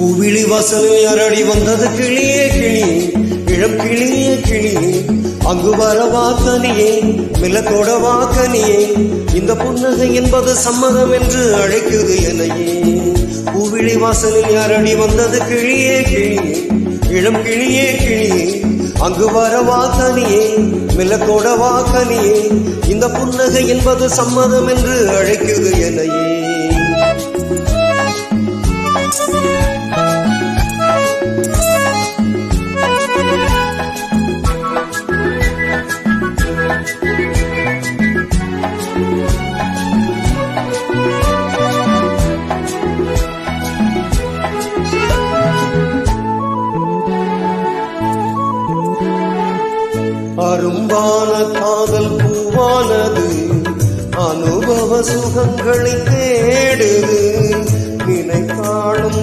பூவிழி வாசலில் யாரடி வந்தது கிளியே கிளி, இளம் கிளியே கிளி, அங்கு வரவா கனியே, மிளகோடவா கனியே, இந்த புன்னகை என்பது சம்மதம் என்று அழைக்குது எனையே. பூவிழி வாசலில் யாரடி வந்தது கிளியே கிளி, இளம் கிளியே கிளி, அங்கு வரவா கனியே, மிளகோடவா கனியே, இந்த புன்னகை என்பது சம்மதம் என்று அழைக்குது எனையே. அரும்பான காதல் பூவானது அனுபவ சுகங்களை தேடுது, நினைத்தாலும்